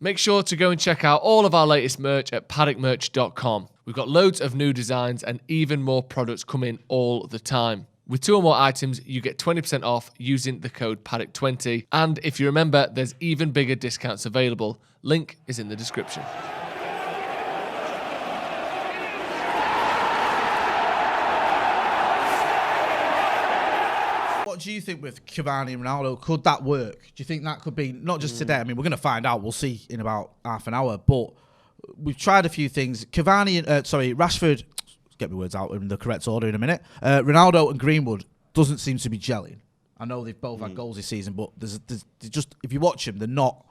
Make sure to go and check out all of our latest merch at paddockmerch.com. We've got loads of new designs and even more products coming all the time. With 2 or more items, you get 20% off using the code Paddock20. And if you remember, there's even bigger discounts available. Link is in the description. What do you think with Cavani and Ronaldo? Could that work? Do you think that could be, not just today, I mean, we're going to find out, we'll see in about half an hour, but we've tried a few things. Rashford, get my words out in the correct order in a minute. Ronaldo and Greenwood doesn't seem to be gelling. I know they've both had goals this season, but there's just, if you watch them, they're not.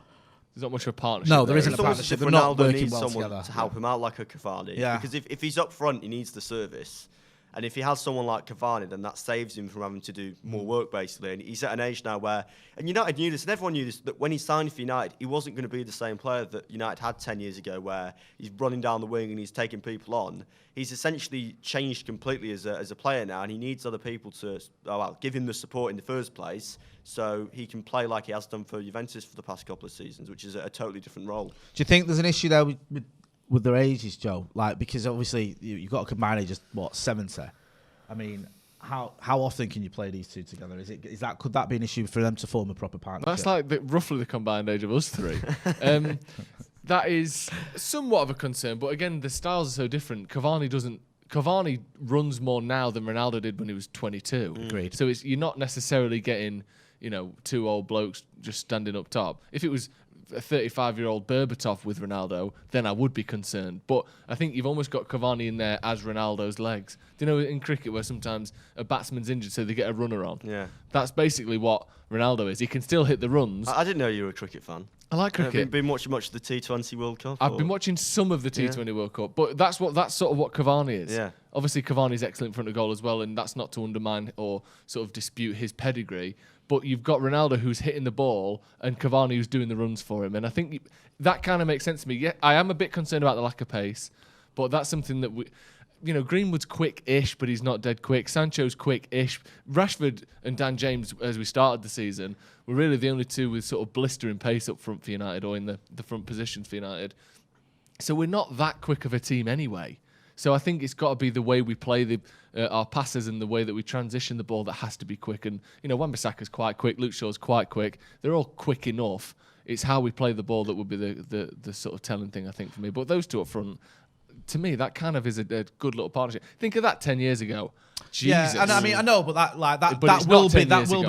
There's not much of a partnership. No, there isn't a partnership. They're not working well together. To help him out like a Cavani. Yeah. Because if he's up front, he needs the service. And if he has someone like Cavani, then that saves him from having to do more work, basically. And he's at an age now where, and United knew this, and everyone knew this, that when he signed for United, he wasn't going to be the same player that United had 10 years ago, where he's running down the wing and he's taking people on. He's essentially changed completely as a player now, and he needs other people to give him the support in the first place, so he can play like he has done for Juventus for the past couple of seasons, which is a totally different role. Do you think there's an issue there with their ages, Joe? Like, because obviously you've got to combine just 70. I mean, how often can you play these two together? Could that be an issue for them to form a proper partnership? That's like roughly the combined age of us three. That is somewhat of a concern, but again, the styles are so different. Cavani runs more now than Ronaldo did when he was 22. Agreed. So you're not necessarily getting, 2 old blokes just standing up top. If it was a 35-year-old Berbatov with Ronaldo, then I would be concerned. But I think you've almost got Cavani in there as Ronaldo's legs. Do you know in cricket where sometimes a batsman's injured so they get a runner on? Yeah. That's basically what Ronaldo is. He can still hit the runs. I didn't know you were a cricket fan. I like cricket. Have you been watching much of the T20 World Cup? I've been watching some of the T20 World Cup, but that's sort of what Cavani is. Yeah. Obviously, Cavani's excellent in front of goal as well, and that's not to undermine or sort of dispute his pedigree. But you've got Ronaldo who's hitting the ball and Cavani who's doing the runs for him. And I think that kind of makes sense to me. Yeah, I am a bit concerned about the lack of pace, but that's something that Greenwood's quick-ish, but he's not dead quick. Sancho's quick-ish. Rashford and Dan James, as we started the season, were really the only two with sort of blistering pace up front for United, or in the front positions for United. So we're not that quick of a team anyway. So I think it's got to be the way we play our passes and the way that we transition the ball that has to be quick. And, Wan-Bissaka's quite quick, Luke Shaw's quite quick. They're all quick enough. It's how we play the ball that would be the sort of telling thing, I think, for me. But those two up front, to me, that kind of is a good little partnership. Think of that 10 years ago. Jesus. Yeah, and I know, but that will be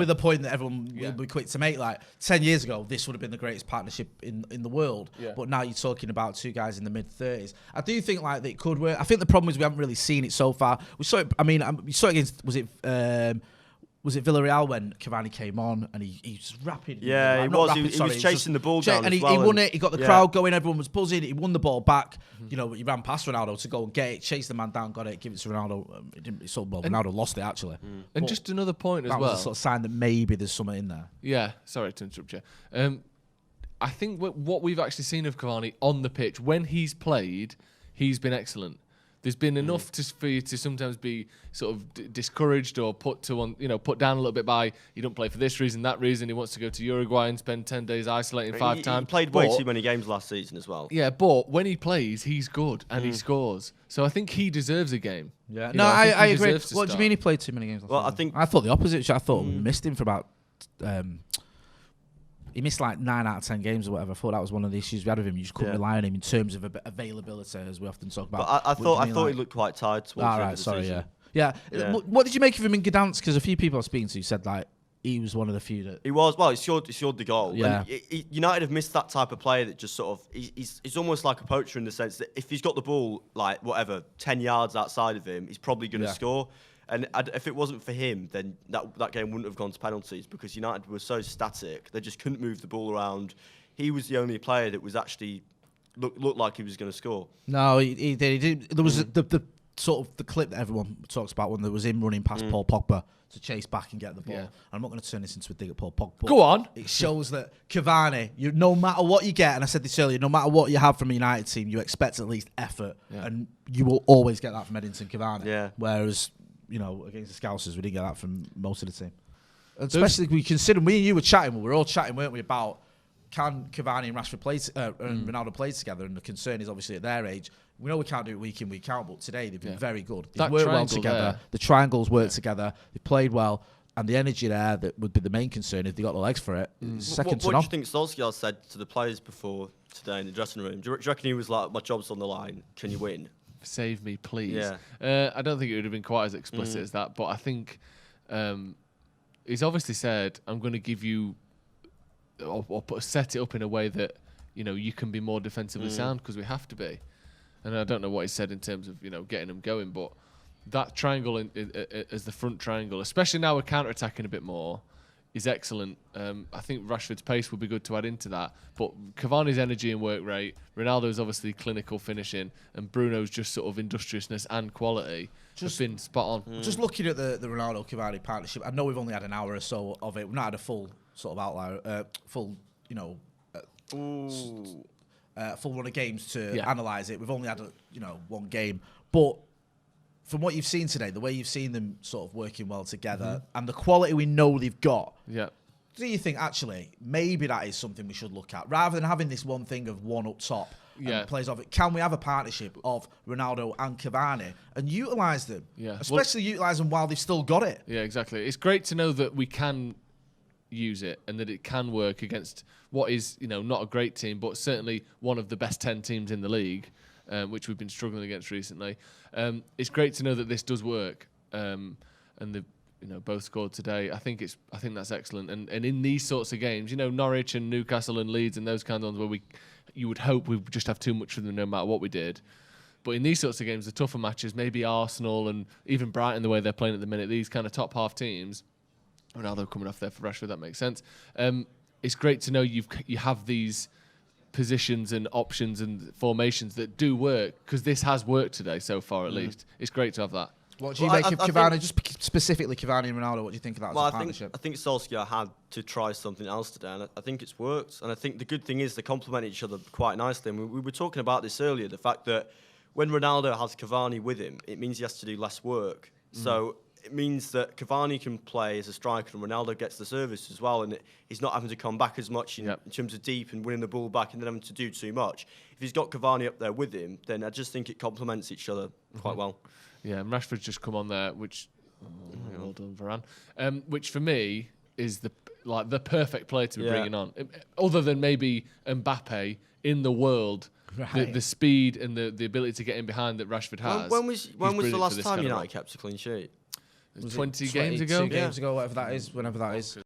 the point that everyone will be quick to make. Like 10 years ago, this would have been the greatest partnership in the world. Yeah. But now you're talking about two guys in the mid-30s. I do think that it could work. I think the problem is we haven't really seen it so far. We saw it. I mean, we saw it against was it Villarreal when Cavani came on and he was rapid? Yeah, he was chasing the ball down and as he well. Won it. He got the crowd going. Everyone was buzzing. He won the ball back. Mm-hmm. He ran past Ronaldo to go and get it, chase the man down, got it, give it to Ronaldo. Ronaldo lost it actually. And just another point as well. That was a sort of sign that maybe there's something in there. Yeah, sorry to interrupt you. I think what we've actually seen of Cavani on the pitch, when he's played, he's been excellent. There's been enough for you to sometimes be sort of discouraged or put down a little bit by, you don't play for this reason, that reason. He wants to go to Uruguay and spend 10 days isolating 5 times. He played way too many games last season as well. Yeah, but when he plays, he's good and he scores. So I think he deserves a game. Yeah, I agree. What do you mean he played too many games last season? I thought the opposite. I thought we missed him for about... he missed like 9 out of 10 games or whatever. I thought that was one of the issues we had with him. You just couldn't rely on him in terms of availability, as we often talk about. But I thought he looked quite tired towards the end of the season. Yeah. What did you make of him in Gdansk? Because a few people I was speaking to said he was one of the few that... He was. Well, he scored the goal. Yeah. And United have missed that type of player that just sort of... He's almost like a poacher in the sense that if he's got the ball, 10 yards outside of him, he's probably going to score. And if it wasn't for him, then that game wouldn't have gone to penalties because United were so static. They just couldn't move the ball around. He was the only player that was actually looked like he was going to score. No, he did. He did. There was the sort of the clip that everyone talks about when there was him running past Paul Pogba to chase back and get the ball. Yeah. I'm not going to turn this into a dig at Paul Pogba. Go on. It shows that Cavani, no matter what you get, and I said this earlier, no matter what you have from a United team, you expect at least effort. Yeah. And you will always get that from Edinson Cavani. Yeah. Whereas... against the Scousers, we didn't get that from most of the team. Especially we consider, me and you were chatting, we were all chatting, weren't we, about can Cavani and Rashford play and Ronaldo play together? And the concern is obviously at their age. We know we can't do it week in, week out, but today they've been very good. They've worked well together. The triangles work together. They played well. And the energy there that would be the main concern if they got the legs for it. Second to none. What do you think Solskjaer said to the players before today in the dressing room? Do you reckon he was like, my job's on the line, can you win? Save me, please. Yeah. I don't think it would have been quite as explicit as that, but I think he's obviously said, I'm going to give you, or set it up in a way that, you know, you can be more defensively sound because we have to be. And I don't know what he said in terms of, you know, getting them going, but that triangle as the front triangle, especially now we're counter-attacking a bit more, is excellent. I think Rashford's pace would be good to add into that. But Cavani's energy and work rate, Ronaldo's obviously clinical finishing, and Bruno's just sort of industriousness and quality have been spot on. Just looking at the Ronaldo-Cavani partnership, I know we've only had an hour or so of it. We've not had a full sort of outline, full run of games to analyse it. We've only had one game. But from what you've seen today, the way you've seen them sort of working well together, and the quality we know they've got, do you think actually maybe that is something we should look at rather than having this one thing of one up top and plays off it? Can we have a partnership of Ronaldo and Cavani and utilise them, especially utilise them while they've still got it? Yeah, exactly. It's great to know that we can use it and that it can work against what is, you know, not a great team, but certainly one of the best 10 teams in the league. Which we've been struggling against recently. It's great to know that this does work, and the both scored today. I think that's excellent. And in these sorts of games, you know, Norwich and Newcastle and Leeds and those kind of ones where you would hope we would just have too much for them no matter what we did. But in these sorts of games, the tougher matches, maybe Arsenal and even Brighton, the way they're playing at the minute, these kind of top half teams. Ronaldo coming off there for Rashford, that makes sense. It's great to know you have these positions and options and formations that do work, because this has worked today so far at least. It's great to have that. What do you make of Cavani, just specifically Cavani and Ronaldo? What do you think of that as a partnership? I think Solskjaer had to try something else today, and I think it's worked. And I think the good thing is they complement each other quite nicely. And we were talking about this earlier, the fact that when Ronaldo has Cavani with him, it means he has to do less work. So it means that Cavani can play as a striker and Ronaldo gets the service as well, and he's not having to come back as much in terms of deep and winning the ball back and then having to do too much. If he's got Cavani up there with him, then I just think it complements each other quite well. Yeah, and Rashford's just come on there, which well done, Varane. Which for me is the perfect player to be bringing on, other than maybe Mbappe in the world. Right. The speed and the ability to get in behind that Rashford has. When was the last time United kept a clean sheet? It was 20 games ago? Games ago, whatever that is, whenever that is.